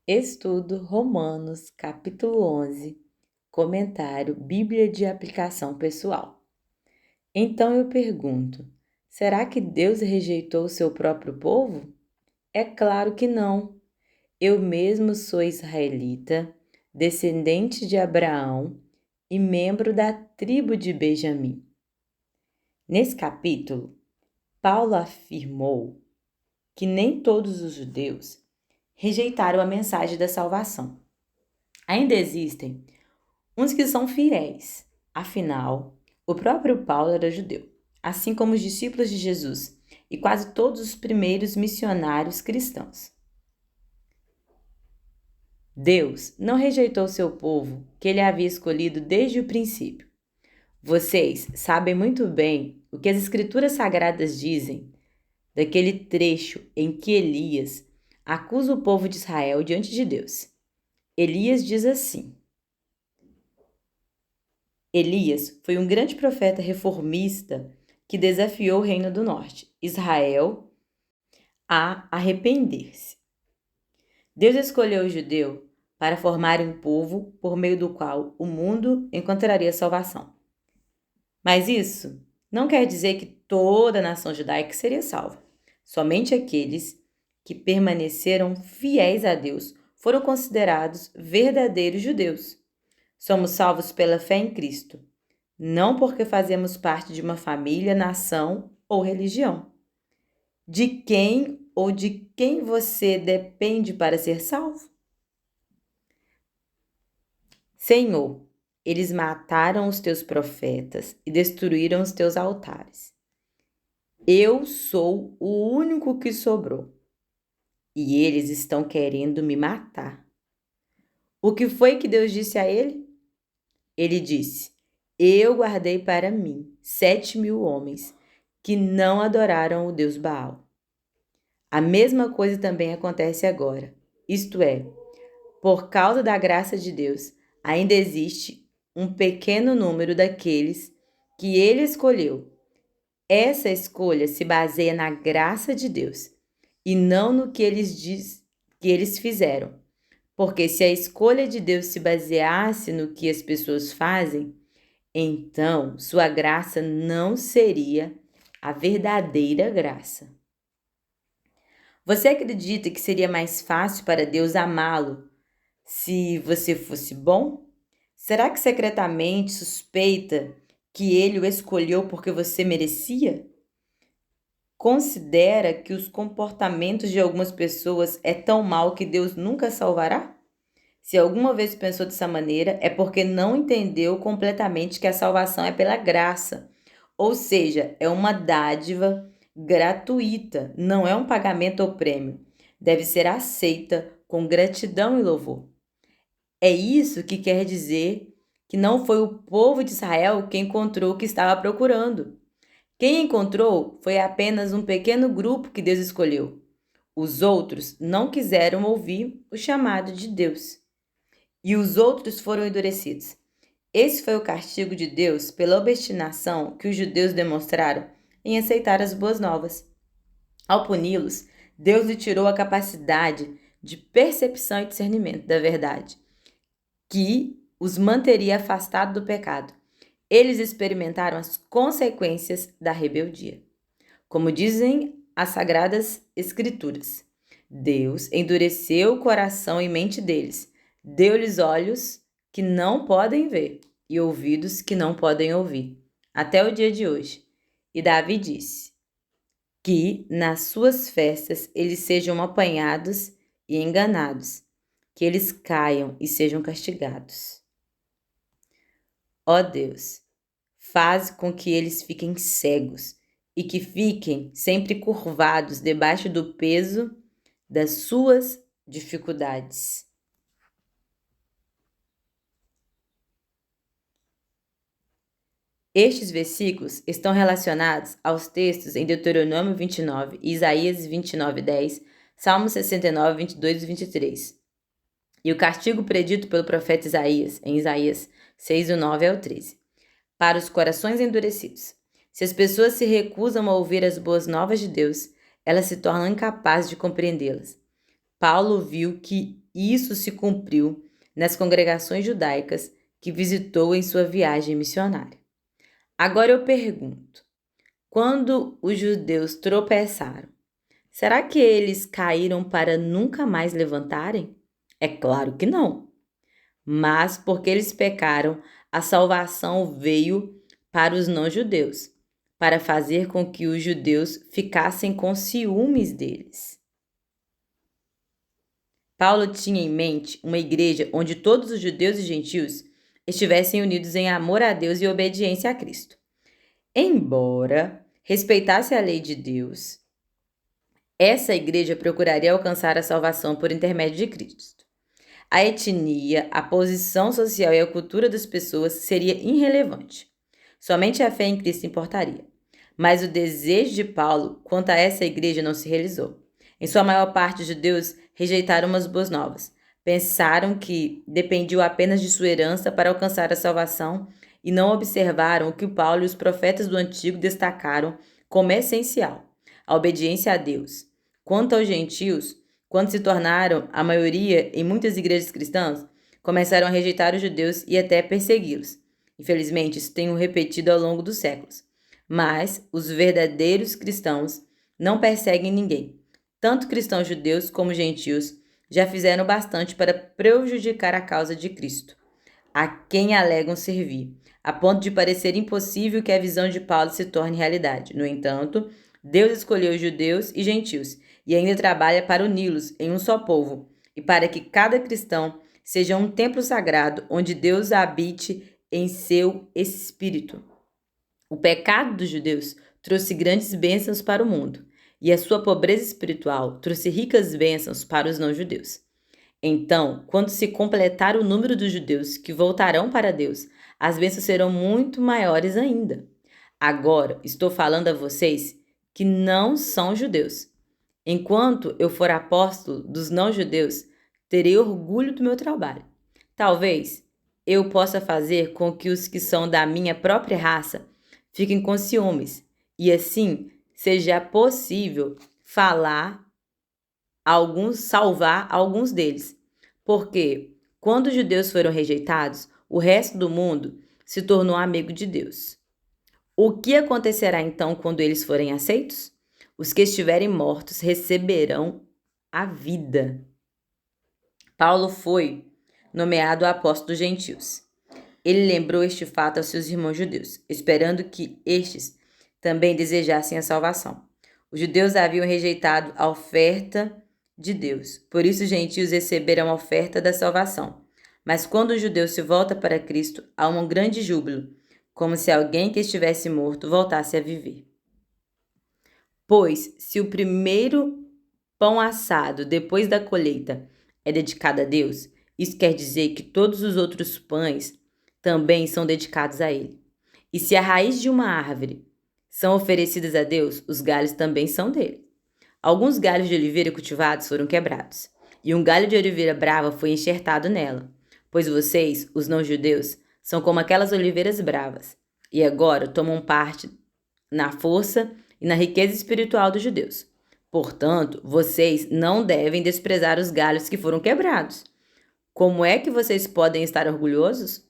Estudo Romanos, capítulo 11, comentário Bíblia de aplicação pessoal. Então eu pergunto: será que Deus rejeitou o seu próprio povo? É claro que não. Eu mesmo sou israelita, descendente de Abraão e membro da tribo de Benjamim. Nesse capítulo, Paulo afirmou que nem todos os judeus rejeitaram a mensagem da salvação. Ainda existem uns que são fiéis. Afinal, o próprio Paulo era judeu, assim como os discípulos de Jesus e quase todos os primeiros missionários cristãos. Deus não rejeitou seu povo, que ele havia escolhido desde o princípio. Vocês sabem muito bem o que as Escrituras Sagradas dizem daquele trecho em que Elias acusa o povo de Israel diante de Deus. Elias diz assim: Elias foi um grande profeta reformista que desafiou o reino do norte, Israel, a arrepender-se. Deus escolheu o judeu para formar um povo por meio do qual o mundo encontraria salvação. Mas isso não quer dizer que toda a nação judaica seria salva. Somente aqueles que permaneceram fiéis a Deus foram considerados verdadeiros judeus. Somos salvos pela fé em Cristo, não porque fazemos parte de uma família, nação ou religião. De quem ou de quem você depende para ser salvo? Senhor, eles mataram os teus profetas e destruíram os teus altares. Eu sou o único que sobrou e eles estão querendo me matar. O que foi que Deus disse a ele? Ele disse: Eu guardei para mim 7.000 homens que não adoraram o Deus Baal. A mesma coisa também acontece agora, isto é, por causa da graça de Deus, ainda existe um pequeno número daqueles que ele escolheu. Essa escolha se baseia na graça de Deus e não no que eles fizeram. Porque se a escolha de Deus se baseasse no que as pessoas fazem, então sua graça não seria a verdadeira graça. Você acredita que seria mais fácil para Deus amá-lo se você fosse bom? Será que secretamente suspeita que ele o escolheu porque você merecia? Considera que os comportamentos de algumas pessoas é tão mal que Deus nunca salvará? Se alguma vez pensou dessa maneira, é porque não entendeu completamente que a salvação é pela graça. Ou seja, é uma dádiva gratuita, não é um pagamento ou prêmio. Deve ser aceita com gratidão e louvor. É isso que quer dizer que não foi o povo de Israel quem encontrou o que estava procurando. Quem encontrou foi apenas um pequeno grupo que Deus escolheu. Os outros não quiseram ouvir o chamado de Deus. E os outros foram endurecidos. Esse foi o castigo de Deus pela obstinação que os judeus demonstraram em aceitar as boas novas. Ao puni-los, Deus lhe tirou a capacidade de percepção e discernimento da verdade, que os manteria afastados do pecado. Eles experimentaram as consequências da rebeldia. Como dizem as Sagradas Escrituras, Deus endureceu o coração e mente deles, deu-lhes olhos que não podem ver e ouvidos que não podem ouvir, até o dia de hoje. E Davi disse que nas suas festas eles sejam apanhados e enganados, que eles caiam e sejam castigados. Ó Deus, faz com que eles fiquem cegos e que fiquem sempre curvados debaixo do peso das suas dificuldades. Estes versículos estão relacionados aos textos em Deuteronômio 29, Isaías 29:10, Salmos 69, 22 e 23. E o castigo predito pelo profeta Isaías, em Isaías 6, 9 ao 13. Para os corações endurecidos. Se as pessoas se recusam a ouvir as boas novas de Deus, elas se tornam incapazes de compreendê-las. Paulo viu que isso se cumpriu nas congregações judaicas que visitou em sua viagem missionária. Agora eu pergunto: quando os judeus tropeçaram, será que eles caíram para nunca mais levantarem? É claro que não. Mas porque eles pecaram, a salvação veio para os não-judeus, para fazer com que os judeus ficassem com ciúmes deles. Paulo tinha em mente uma igreja onde todos os judeus e gentios estivessem unidos em amor a Deus e obediência a Cristo. Embora respeitasse a lei de Deus, essa igreja procuraria alcançar a salvação por intermédio de Cristo. A etnia, a posição social e a cultura das pessoas seria irrelevante. Somente a fé em Cristo importaria. Mas o desejo de Paulo quanto a essa igreja não se realizou. Em sua maior parte, os judeus rejeitaram as boas novas. Pensaram que dependiam apenas de sua herança para alcançar a salvação e não observaram o que Paulo e os profetas do Antigo destacaram como essencial: a obediência a Deus. Quanto aos gentios, quando se tornaram a maioria em muitas igrejas cristãs, começaram a rejeitar os judeus e até persegui-los. Infelizmente, isso tem repetido ao longo dos séculos. Mas os verdadeiros cristãos não perseguem ninguém. Tanto cristãos judeus como gentios já fizeram bastante para prejudicar a causa de Cristo, a quem alegam servir, a ponto de parecer impossível que a visão de Paulo se torne realidade. No entanto, Deus escolheu judeus e gentios e ainda trabalha para uni-los em um só povo e para que cada cristão seja um templo sagrado onde Deus habite em seu espírito. O pecado dos judeus trouxe grandes bênçãos para o mundo e a sua pobreza espiritual trouxe ricas bênçãos para os não-judeus. Então, quando se completar o número dos judeus que voltarão para Deus, as bênçãos serão muito maiores ainda. Agora, estou falando a vocês que não são judeus. Enquanto eu for apóstolo dos não-judeus, terei orgulho do meu trabalho. Talvez eu possa fazer com que os que são da minha própria raça fiquem com ciúmes e assim seja possível salvar alguns deles. Porque quando os judeus foram rejeitados, o resto do mundo se tornou amigo de Deus. O que acontecerá então quando eles forem aceitos? Os que estiverem mortos receberão a vida. Paulo foi nomeado apóstolo dos gentios. Ele lembrou este fato aos seus irmãos judeus, esperando que estes também desejassem a salvação. Os judeus haviam rejeitado a oferta de Deus, por isso os gentios receberam a oferta da salvação. Mas quando o judeu se volta para Cristo, há um grande júbilo, como se alguém que estivesse morto voltasse a viver. Pois, se o primeiro pão assado depois da colheita é dedicado a Deus, isso quer dizer que todos os outros pães também são dedicados a Ele. E se a raiz de uma árvore são oferecidas a Deus, os galhos também são dele. Alguns galhos de oliveira cultivados foram quebrados, e um galho de oliveira brava foi enxertado nela, pois vocês, os não-judeus, são como aquelas oliveiras bravas, e agora tomam parte na força e na riqueza espiritual dos judeus. Portanto, vocês não devem desprezar os galhos que foram quebrados. Como é que vocês podem estar orgulhosos?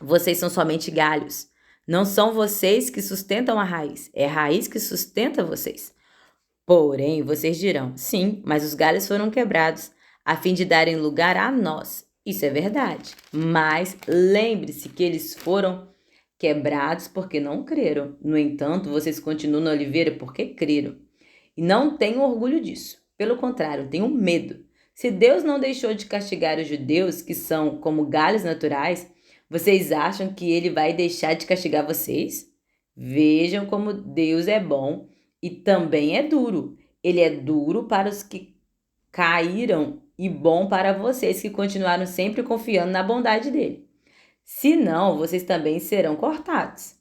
Vocês são somente galhos. Não são vocês que sustentam a raiz, é a raiz que sustenta vocês. Porém, vocês dirão, sim, mas os galhos foram quebrados, a fim de darem lugar a nós. Isso é verdade. Mas lembre-se que eles foram quebrados porque não creram. No entanto, vocês continuam na oliveira porque creram. E não tenham orgulho disso. Pelo contrário, tenham medo. Se Deus não deixou de castigar os judeus, que são como galhos naturais, vocês acham que ele vai deixar de castigar vocês? Vejam como Deus é bom e também é duro. Ele é duro para os que caíram e bom para vocês que continuaram sempre confiando na bondade dele. Senão, vocês também serão cortados.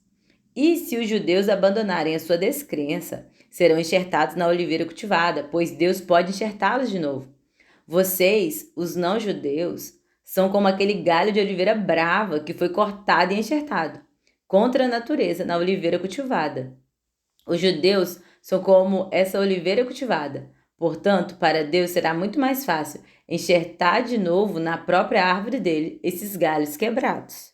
E se os judeus abandonarem a sua descrença, serão enxertados na oliveira cultivada, pois Deus pode enxertá-los de novo. Vocês, os não-judeus, são como aquele galho de oliveira brava que foi cortado e enxertado, contra a natureza, na oliveira cultivada. Os judeus são como essa oliveira cultivada. Portanto, para Deus será muito mais fácil enxertar de novo na própria árvore dele esses galhos quebrados.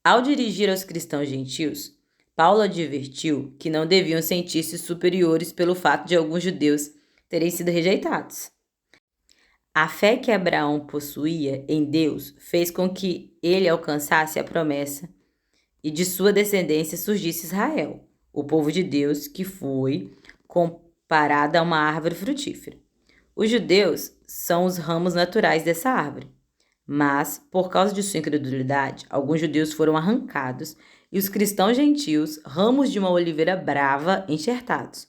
Ao dirigir aos cristãos gentios, Paulo advertiu que não deviam sentir-se superiores pelo fato de alguns judeus terem sido rejeitados. A fé que Abraão possuía em Deus fez com que ele alcançasse a promessa e de sua descendência surgisse Israel, o povo de Deus que foi comparado a uma árvore frutífera. Os judeus são os ramos naturais dessa árvore, mas, por causa de sua incredulidade, alguns judeus foram arrancados e os cristãos gentios, ramos de uma oliveira brava, enxertados.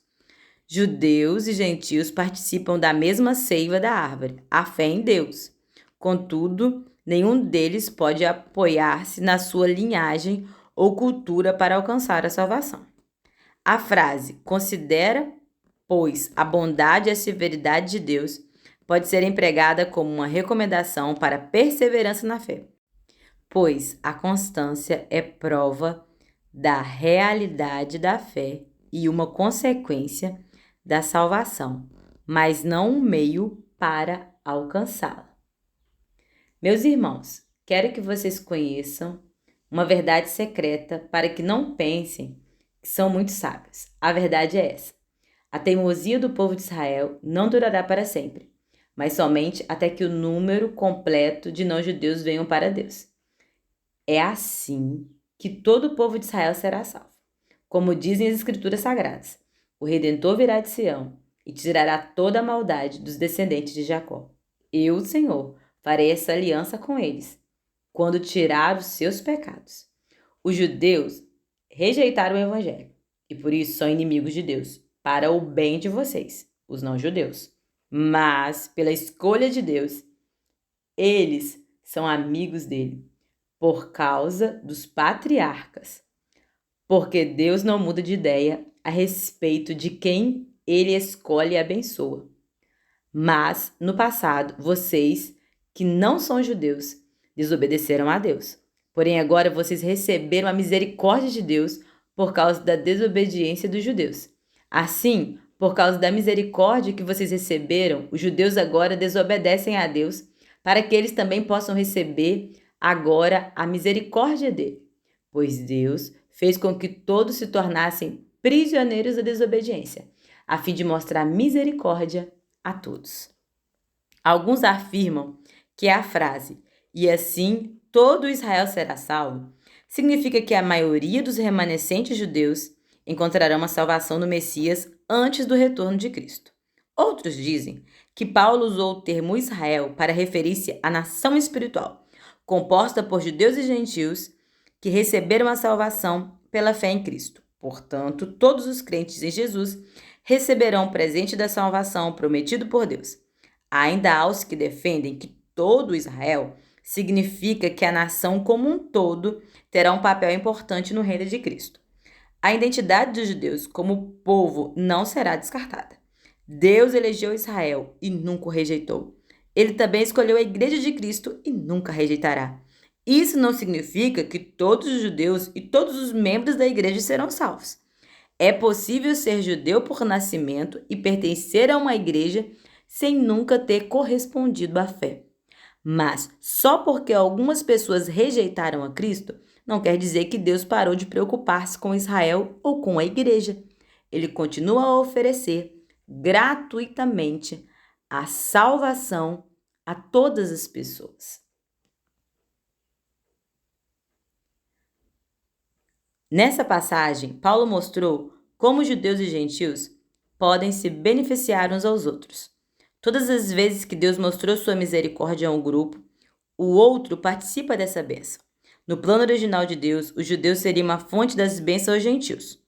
Judeus e gentios participam da mesma seiva da árvore, a fé em Deus. Contudo, nenhum deles pode apoiar-se na sua linhagem ou cultura para alcançar a salvação. A frase "considera, pois, a bondade e a severidade de Deus" pode ser empregada como uma recomendação para perseverança na fé, pois a constância é prova da realidade da fé e uma consequência da salvação, mas não um meio para alcançá-la. Meus irmãos, quero que vocês conheçam uma verdade secreta para que não pensem que são muito sábios. A verdade é essa: a teimosia do povo de Israel não durará para sempre, mas somente até que o número completo de não-judeus venham para Deus. É assim que todo o povo de Israel será salvo. Como dizem as Escrituras Sagradas, o Redentor virá de Sião e tirará toda a maldade dos descendentes de Jacó. Eu, o Senhor, farei essa aliança com eles, quando tirar os seus pecados. Os judeus rejeitaram o Evangelho e por isso são inimigos de Deus, para o bem de vocês, os não-judeus. Mas, pela escolha de Deus, eles são amigos dele, por causa dos patriarcas. Porque Deus não muda de ideia a respeito de quem ele escolhe e abençoa. Mas, no passado, vocês, que não são judeus, desobedeceram a Deus. Porém, agora vocês receberam a misericórdia de Deus por causa da desobediência dos judeus. Assim, por causa da misericórdia que vocês receberam, os judeus agora desobedecem a Deus, para que eles também possam receber agora a misericórdia dele. Pois Deus fez com que todos se tornassem prisioneiros da desobediência, a fim de mostrar misericórdia a todos. Alguns afirmam que a frase "e assim todo Israel será salvo" significa que a maioria dos remanescentes judeus encontrarão uma salvação no Messias antes do retorno de Cristo. Outros dizem que Paulo usou o termo Israel para referir-se à nação espiritual, composta por judeus e gentios que receberam a salvação pela fé em Cristo. Portanto, todos os crentes em Jesus receberão o presente da salvação prometido por Deus. Ainda há os que defendem que todo Israel significa que a nação como um todo terá um papel importante no reino de Cristo. A identidade dos judeus como povo não será descartada. Deus elegeu Israel e nunca o rejeitou. Ele também escolheu a Igreja de Cristo e nunca rejeitará. Isso não significa que todos os judeus e todos os membros da igreja serão salvos. É possível ser judeu por nascimento e pertencer a uma igreja sem nunca ter correspondido à fé. Mas só porque algumas pessoas rejeitaram a Cristo, não quer dizer que Deus parou de preocupar-se com Israel ou com a igreja. Ele continua a oferecer gratuitamente a salvação a todas as pessoas. Nessa passagem, Paulo mostrou como judeus e gentios podem se beneficiar uns aos outros. Todas as vezes que Deus mostrou sua misericórdia a um grupo, o outro participa dessa bênção. No plano original de Deus, os judeus seriam uma fonte das bênçãos aos gentios.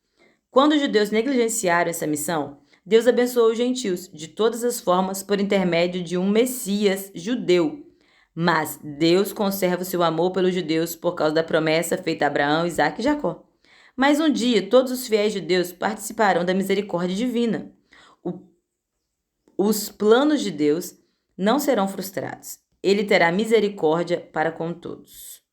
Quando os judeus negligenciaram essa missão, Deus abençoou os gentios de todas as formas por intermédio de um Messias judeu. Mas Deus conserva o seu amor pelos judeus por causa da promessa feita a Abraão, Isaque e Jacó. Mas um dia todos os fiéis judeus participarão da misericórdia divina. Os planos de Deus não serão frustrados. Ele terá misericórdia para com todos.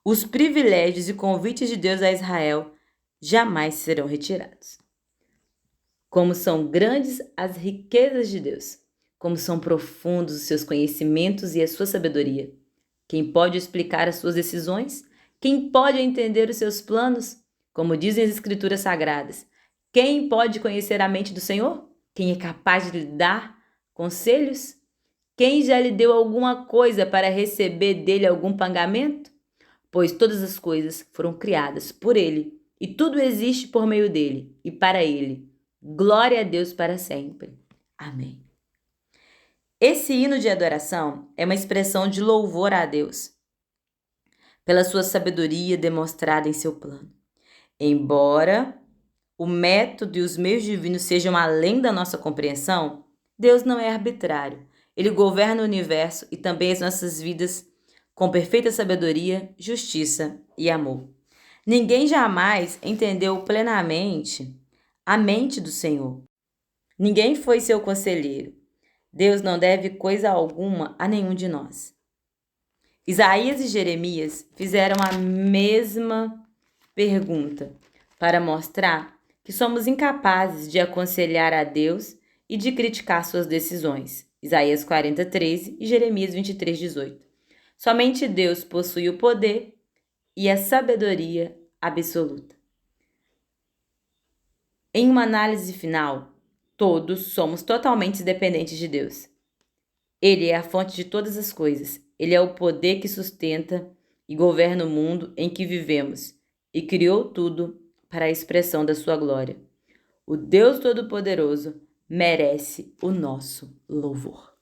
Os privilégios e convites de Deus a Israel jamais serão retirados. Como são grandes as riquezas de Deus, como são profundos os seus conhecimentos e a sua sabedoria. Quem pode explicar as suas decisões? Quem pode entender os seus planos? Como dizem as Escrituras Sagradas, quem pode conhecer a mente do Senhor? Quem é capaz de lhe dar conselhos? Quem já lhe deu alguma coisa para receber dele algum pagamento? Pois todas as coisas foram criadas por ele, e tudo existe por meio dele e para ele. Glória a Deus para sempre. Amém. Esse hino de adoração é uma expressão de louvor a Deus, pela sua sabedoria demonstrada em seu plano. Embora o método e os meios divinos sejam além da nossa compreensão, Deus não é arbitrário. Ele governa o universo e também as nossas vidas com perfeita sabedoria, justiça e amor. Ninguém jamais entendeu plenamente a mente do Senhor. Ninguém foi seu conselheiro. Deus não deve coisa alguma a nenhum de nós. Isaías e Jeremias fizeram a mesma pergunta para mostrar que somos incapazes de aconselhar a Deus e de criticar suas decisões. Isaías 40:13 e Jeremias 23:18. Somente Deus possui o poder e a sabedoria absoluta. Em uma análise final, todos somos totalmente dependentes de Deus. Ele é a fonte de todas as coisas. Ele é o poder que sustenta e governa o mundo em que vivemos e criou tudo para a expressão da sua glória. O Deus Todo-Poderoso merece o nosso louvor.